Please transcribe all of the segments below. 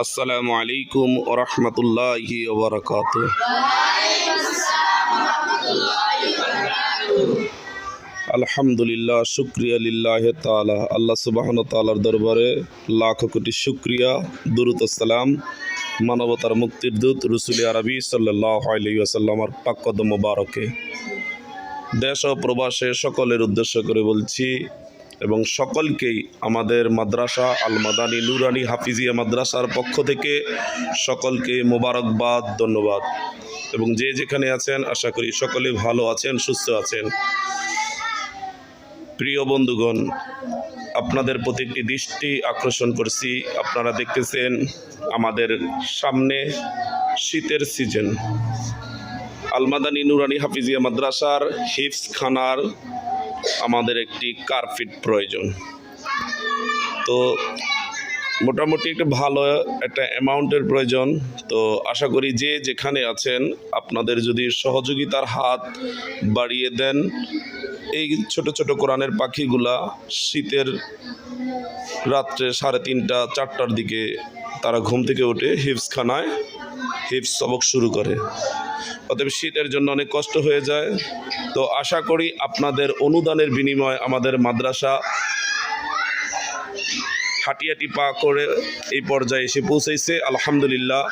আসসালামু আলাইকুম ওয়া রাহমাতুল্লাহি ওয়া বারাকাতুহু। আলহামদুলিল্লাহ, শুকরিয়া লিল্লাহি তাআলা। আল্লাহ সুবহানাহু ওয়া তাআলার দরবারে লাখ কোটি শুকরিয়া, দুরূদ ও সালাম মানবতার মুক্তির দূত রাসূল আরবি সাল্লাল্লাহু আলাইহি ওয়াসাল্লামের পাক কদম মোবারকে। দেশ ও প্রবাসে সকলের উদ্দেশ্য করে বলছি এবং সকলকেই আমাদের মাদ্রাসা আল মাদানী নুরানী হাফিজিয়া মাদ্রাসার পক্ষ থেকে সকলকে মোবারকবাদ, ধন্যবাদ। এবং যে যেখানে আছেন আশা করি সকলে ভালো আছেন, সুস্থ আছেন। প্রিয় বন্ধুগণ, আপনাদের প্রতি একটি দৃষ্টি আকর্ষণ করছি। আপনারা দেখতেছেন আমাদের সামনে শীতের সিজন। আল মাদানী নুরানী হাফিজিয়া মাদ্রাসার হিফজখানার আমাদের একটি কার্পেট প্রয়োজন। তো মোটামুটি একটা ভালো একটা অ্যামাউন্টের প্রয়োজন। তো আশা করি যে যেখানে আছেন আপনাদের যদি সহযোগিতার হাত বাড়িয়ে দেন, এই ছোট ছোট কোরআনের পাখিগুলা শীতের রাত্রে 3:30 4টার দিকে তারা ঘুম থেকে উঠে হিফজখানায় হিফজ সবক শুরু করে। অতএব শীতের জন্য অনেক কষ্ট হয়ে যায়। তো আশা করি আপনাদের অনুদানের বিনিময়ে আমাদের মাদ্রাসা হাঁটি পা করে এই পর্যায়ে এসে পৌঁছেছে, আলহামদুলিল্লাহ।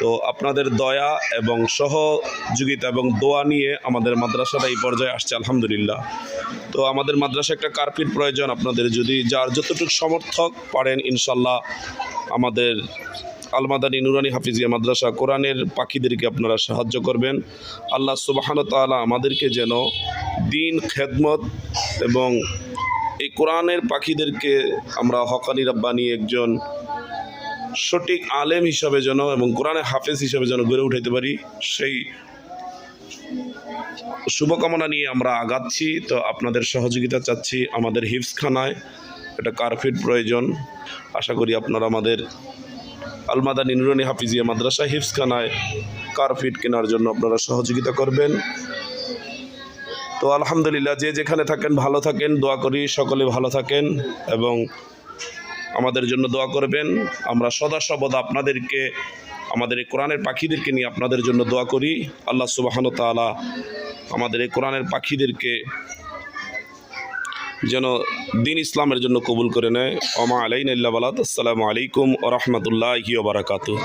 তো আপনাদের দয়া এবং সহযোগিতা এবং দোয়া নিয়ে আমাদের মাদ্রাসাটা এই পর্যায়ে আসছে, আলহামদুলিল্লাহ। তো আমাদের মাদ্রাসা একটা কার্পেট প্রয়োজন। আপনাদের যদি যার যতটুকু সমর্থক পারেন, ইনশাল্লাহ আমাদের আল মাদানী নুরানী হাফিজিয়া মাদ্রাসা কোরআনের পাখিদেরকে আপনারা সাহায্য করবেন। আল্লাহ সুবহানাহু ওয়া তাআলা আমাদেরকে যেন দিন খেদমত এবং এই কোরআনের পাখিদেরকে আমরা হকানি রাব্বানি একজন সঠিক আলেম হিসাবে যেন এবং কোরআনের হাফেজ হিসাবে যেন গড়ে উঠাইতে পারি, সেই শুভকামনা নিয়ে আমরা আগাচ্ছি। তো আপনাদের সহযোগিতা চাচ্ছি। আমাদের হিফজখানায় একটা কার্পেট প্রয়োজন। আশা করি আপনারা আমাদের আল মাদানী নুরানী হাফিজিয়া মাদ্রাসা হিফজখানায় কার্পেট কেনার জন্য আপনারা সহযোগিতা করবেন। তো আলহামদুলিল্লাহ, যে যেখানে থাকেন ভালো থাকেন, দোয়া করি সকলে ভালো থাকেন এবং আমাদের জন্য দোয়া করবেন। আমরা সদা সর্বদা আপনাদেরকে, আমাদের এই কোরআনের পাখিদেরকে নিয়ে আপনাদের জন্য দোয়া করি। আল্লাহ সুবহানাহু ওয়া তাআলা আমাদের এই কোরআনের পাখিদেরকে যেন দিন ইসলামের জন্য কবুল করে নেয়। ওমা আলাইনা ইল্লা বালাগ। আসসালামু আলাইকুম ওয়া রাহমাতুল্লাহি ওয়া বারাকাতুহু।